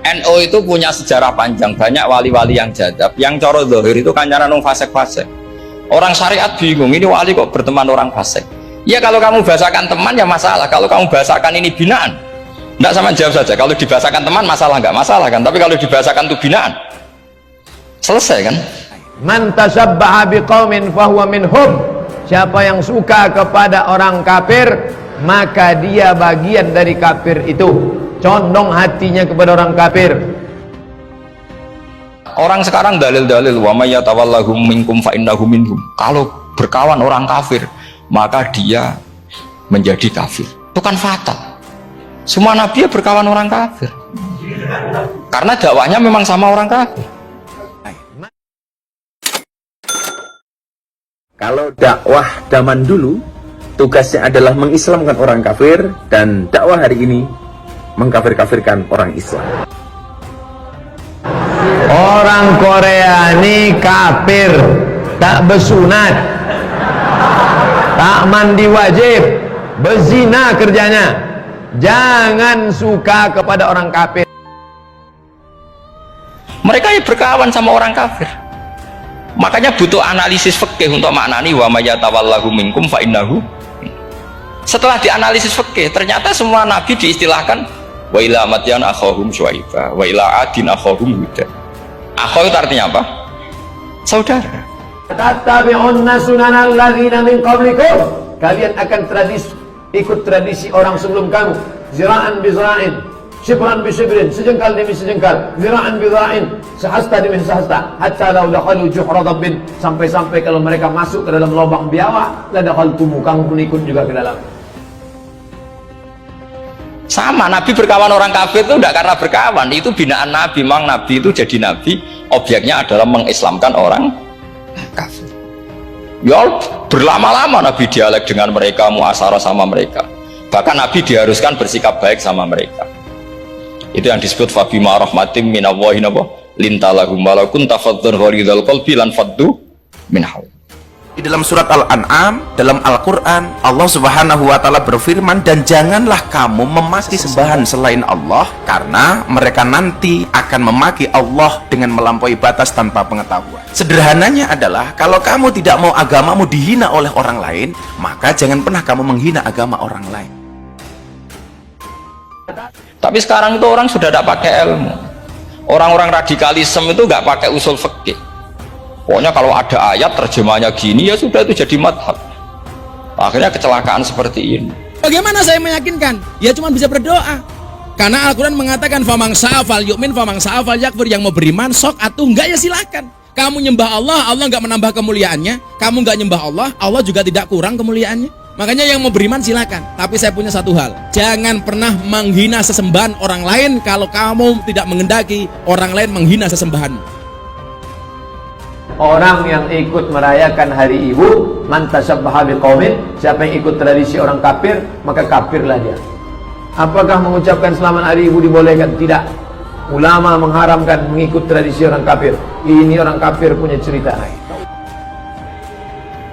NU itu punya sejarah panjang, banyak wali-wali yang jadab, yang coro zahir itu kancanan nung fasik-fasik. Orang syariat bingung, ini wali kok berteman orang fasik. Ya kalau kamu bahasakan teman ya masalah, kalau kamu bahasakan ini binaan, enggak, sama jawab saja. Kalau dibahasakan teman masalah, enggak masalah kan, tapi kalau dibahasakan itu binaan, selesai kan. Man tasabbaha biqaumin fahuwa minhum. Siapa yang suka kepada orang kafir, maka dia bagian dari kafir itu. Condong hatinya kepada orang kafir. Orang sekarang dalil-dalil wa may yatawallahum minkum fa innahu minhum. Kalau berkawan orang kafir, maka dia menjadi kafir. Itu kan fatal. Semua nabi ya berkawan orang kafir. Karena dakwahnya memang sama orang kafir. Kalau dakwah zaman dulu tugasnya adalah mengislamkan orang kafir, dan dakwah hari ini mengkafir-kafirkan orang Islam. Orang Korea ini kafir, tak bersunat, tak mandi wajib, berzina kerjanya. Jangan suka kepada orang kafir. Mereka ya berkawan sama orang kafir. Makanya butuh analisis fikih untuk maknani wa may yatawallahu minkum fa innahu. Setelah dianalisis fikih, ternyata semua nabi diistilahkan wa ila madyan akhahum syuaiba wa ila adin akhahum huda. Akha itu artinya apa? Saudara. Tattabi'unna sunanal ladzina min qablikum. Kalian akan ikut tradisi orang sebelum kamu. Zira'an bi zira'in, shibran bi shibrin, sejengkal demi sejengkal, zira'an bi zira'in, sehasta demi sehasta, hatta law dakhalu juhra dabbin, sampai-sampai kalau mereka masuk ke dalam lubang biawak, la dakhaltum, kamu pun ikut juga ke dalam. Sama, nabi berkawan orang kafir itu tidak karena berkawan, itu binaan nabi. Memang nabi itu jadi nabi, objeknya adalah mengislamkan orang kafir. Ya berlama-lama nabi dialek dengan mereka, muasarah sama mereka, bahkan nabi diharuskan bersikap baik sama mereka. Itu yang disebut fabima rahmatim minallahi lintalahum walau kunta faddan ghalidhal qalbi lan faddu min hawl. Di dalam surat Al-An'am, dalam Al-Quran, Allah Subhanahu wa Ta'ala berfirman, dan janganlah kamu memaki sembahan selain Allah, karena mereka nanti akan memaki Allah dengan melampaui batas tanpa pengetahuan. Sederhananya adalah, kalau kamu tidak mau agamamu dihina oleh orang lain, maka jangan pernah kamu menghina agama orang lain. Tapi sekarang itu orang sudah tidak pakai ilmu. Orang-orang radikalisme itu nggak pakai usul fikih. Pokoknya kalau ada ayat terjemahnya gini, ya sudah, itu jadi madhab. Akhirnya kecelakaan seperti ini. Bagaimana saya meyakinkan? Ya cuma bisa berdoa. Karena Al-Quran mengatakan famang sa'afal yu'min famang sa'afal yakfur. Yang mau beriman sok atau enggak ya silakan. Kamu nyembah Allah, Allah enggak menambah kemuliaannya. Kamu enggak nyembah Allah, Allah juga tidak kurang kemuliaannya. Makanya yang mau beriman silakan. Tapi saya punya satu hal, jangan pernah menghina sesembahan orang lain kalau kamu tidak mengendaki orang lain menghina sesembahanmu. Orang yang ikut merayakan hari ibu, man tasabbaha biqaumin, siapa yang ikut tradisi orang kafir, maka kafirlah dia. Apakah mengucapkan selamat hari ibu dibolehkan? Tidak. Ulama mengharamkan mengikut tradisi orang kafir. Ini orang kafir punya cerita.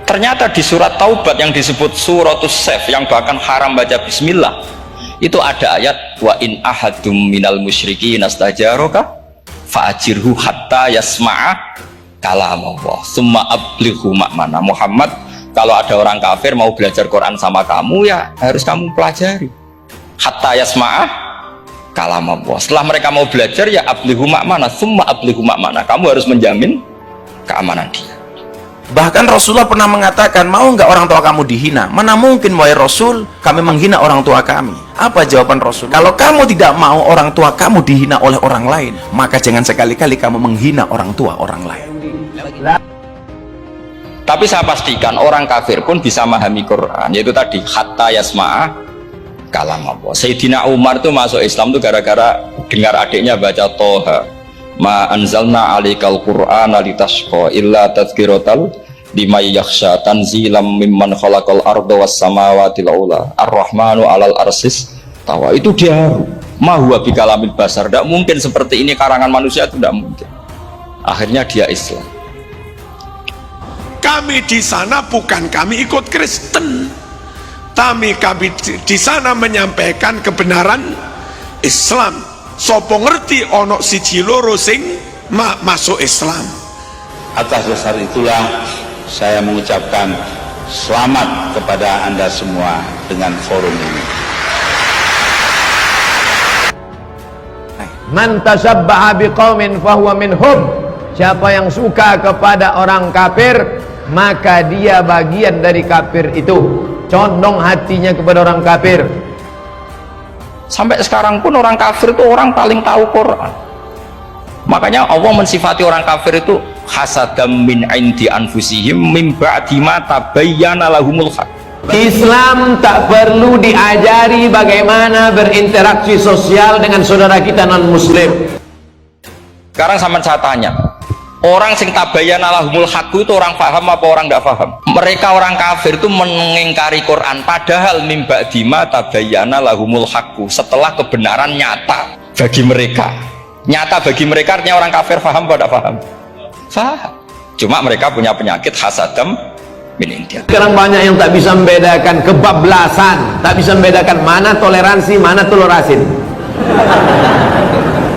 Ternyata di surat Taubat yang disebut suratus Saif, yang bahkan haram baca bismillah, itu ada ayat wa in ahadum minal musyrikin astajaraka fa'ajirhu hatta yasma'a kalam Allah summa ablighu ma'mana. Muhammad, kalau ada orang kafir mau belajar Quran sama kamu, ya harus kamu pelajari hatta yasma'a kalam Allah. Setelah mereka mau belajar, ya ablighu ma'mana, summa ablighu ma'mana, kamu harus menjamin keamanan dia. Bahkan Rasulullah pernah mengatakan, mau nggak orang tua kamu dihina? Mana mungkin wahai Rasul kami menghina orang tua kami. Apa jawaban Rasul? Kalau kamu tidak mau orang tua kamu dihina oleh orang lain, maka jangan sekali-kali kamu menghina orang tua orang lain. Tapi saya pastikan orang kafir pun bisa memahami Quran, yaitu tadi hatta yasma'a kalam Allah. Sayyidina Umar itu masuk Islam itu gara-gara dengar adiknya baca Toha, ma anzalna alikal qur'ana litashqa illa tadhkiratal liman yakhsha tanzilam mimman khalaqal arda was samawati ula ar-rahmanu alal arsis tawa. Itu dia ma huwa bikalamil basar, tidak mungkin seperti ini karangan manusia, itu tidak mungkin. Akhirnya dia Islam. Kami di sana bukan kami ikut Kristen, kami di sana menyampaikan kebenaran Islam. Sopo ngerti ono siji loro sing masuk Islam. Atas dasar itulah saya mengucapkan selamat kepada Anda semua dengan forum ini. Man tasabbaha biqaumin fahuwa minhum. Siapa yang suka kepada orang kafir, maka dia bagian dari kafir itu. Condong hatinya kepada orang kafir. Sampai sekarang pun orang kafir itu orang paling tahu Quran. Makanya Allah mensifati orang kafir itu hasadam min indi anfusihim min ba'di ma tabayyana lahumul haq. Islam tak perlu diajari bagaimana berinteraksi sosial dengan saudara kita non muslim. Sekarang sama saya tanya, orang sing tabayyana lahumul haq itu orang paham apa orang tidak paham? Mereka orang kafir itu mengingkari Quran, padahal min ba'di ma tabayyana lahumul haq, setelah kebenaran nyata bagi mereka. Nyata bagi mereka artinya orang kafir paham apa tidak paham? Paham. Cuma mereka punya penyakit hasadam min indi. Sekarang banyak yang tak bisa membedakan kebablasan, tak bisa membedakan mana toleransi, mana telurasin.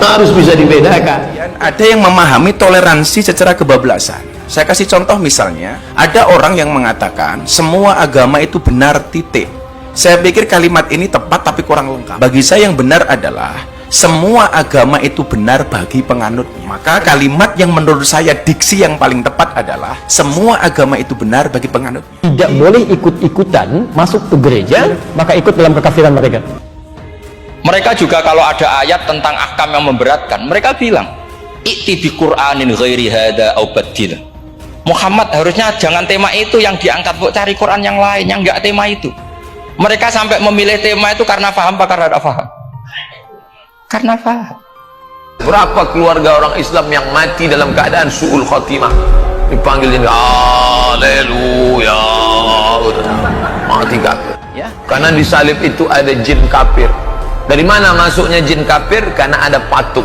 Harus bisa dibedakan. Ada yang memahami toleransi secara kebablasan. Saya kasih contoh misalnya, ada orang yang mengatakan semua agama itu benar titik. Saya pikir kalimat ini tepat tapi kurang lengkap. Bagi saya yang benar adalah semua agama itu benar bagi penganutnya. Maka kalimat yang menurut saya diksi yang paling tepat adalah semua agama itu benar bagi penganutnya. Tidak boleh ikut-ikutan masuk ke gereja, maka ikut dalam kekafiran mereka. Mereka juga kalau ada ayat tentang ahkam yang memberatkan, mereka bilang i'ti bi Qur'anin ghairi hada au badil. Muhammad harusnya jangan tema itu yang diangkat, bu, cari Quran yang lain yang enggak tema itu. Mereka sampai memilih tema itu karena paham apa karena tidak paham? Karena paham. Berapa keluarga orang Islam yang mati dalam keadaan su'ul khotimah, dipanggil ini haleluya, mati kafir ya? Karena di salib itu ada jin kafir. Dari mana masuknya jin kafir? Karena ada patung.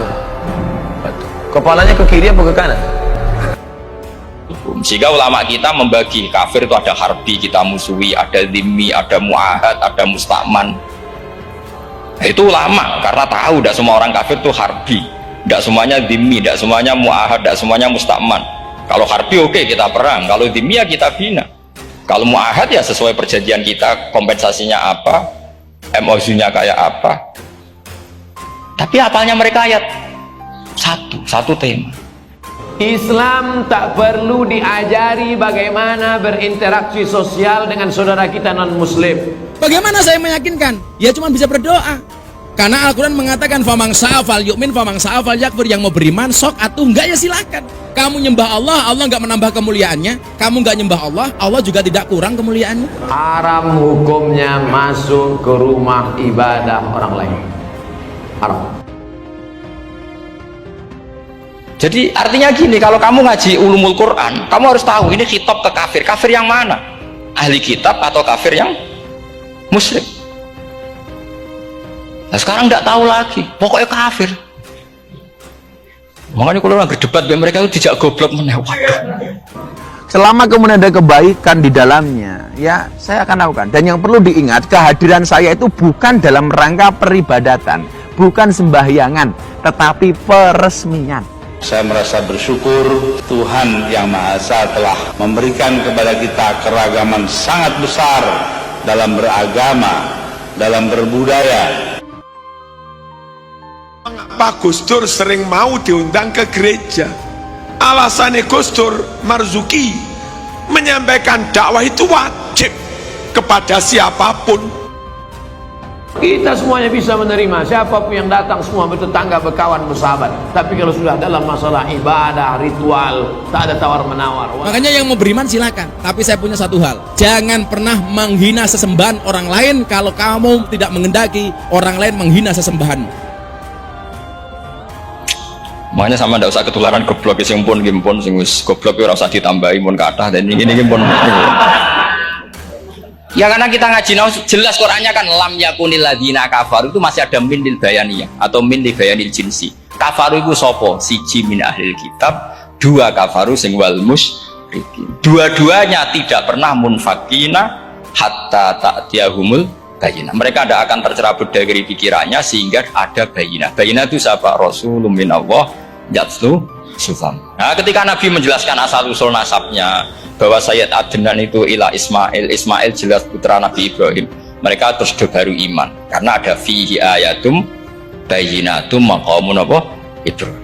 Kepalanya ke kiri apa ke kanan? Sehingga ulama kita membagi kafir itu ada harbi, kita musuhi, ada dhimmi, ada mu'ahad, ada musta'man. Itu ulama karena tahu tidak semua orang kafir itu harbi, tidak semuanya dhimmi, tidak semuanya mu'ahad, tidak semuanya musta'man. Kalau harbi oke, kita perang, kalau dhimmi ya kita bina, kalau mu'ahad ya sesuai perjanjian kita, kompensasinya apa, MOU-nya kayak apa. Tapi apalnya mereka ayat satu tema. Islam tak perlu diajari bagaimana berinteraksi sosial dengan saudara kita non muslim. Bagaimana saya meyakinkan? Ya cuma bisa berdoa. Karena Al-Quran mengatakan famang sa'afal yu'min famang sa'afal yakfur, yang mau beriman sok atau enggak ya silakan. Kamu nyembah Allah, Allah enggak menambah kemuliaannya. Kamu enggak nyembah Allah, Allah juga tidak kurang kemuliaannya. Haram hukumnya masuk ke rumah ibadah orang lain. Haram. Jadi artinya gini, kalau kamu ngaji ulumul Quran, kamu harus tahu ini khitab ke kafir. Kafir yang mana? Ahli kitab atau kafir yang musyrik? Nah sekarang tidak tahu lagi, pokoknya kafir. Makanya kalau orang berdebat mereka itu tidak goblok menewak. Selama kemudian ada kebaikan di dalamnya, ya saya akan lakukan. Dan yang perlu diingat, kehadiran saya itu bukan dalam rangka peribadatan, bukan sembahyangan, tetapi peresmian. Saya merasa bersyukur Tuhan Yang Maha Esa telah memberikan kepada kita keragaman sangat besar dalam beragama, dalam berbudaya. Pak Gus Dur sering mau diundang ke gereja. Alasannya Gus Dur Marzuki menyampaikan dakwah itu wajib kepada siapapun. Kita semuanya bisa menerima, siapapun yang datang semua bertetangga, berkawan, bersahabat. Tapi kalau sudah dalam masalah ibadah, ritual, tak ada tawar-menawar. Makanya yang mau beriman silakan. Tapi saya punya satu hal, jangan pernah menghina sesembahan orang lain kalau kamu tidak mengendaki orang lain menghina sesembahan. Makanya sama tidak usah ketularan goblok, sing pun gimpun, sing wis goblok ora usah ditambahi pun kathah dan ini pun. Ya karena kita ngaji jelas Qurannya kan lam yakunil ladzina kafaru, itu masih ada min lil bayaniyah atau min lil bayanil jinsi. Kafaru itu sopo? Siji min ahlil kitab, dua kafaru sing wal musyrikin. Dua-duanya tidak pernah munfakina hatta ta'tiyahumul bayinah. Mereka tidak akan tercerabut dari pikirannya sehingga ada bayinah. Bayinah itu siapa? Rasulun minallah yatlu sufam. Nah, ketika Nabi menjelaskan asal usul nasabnya bahwa Sayyid Adnan itu ila Ismail, Ismail jelas putra Nabi Ibrahim, mereka terus baru iman karena ada fihi ayatum bayinatum maqamun apa? Ibrahim.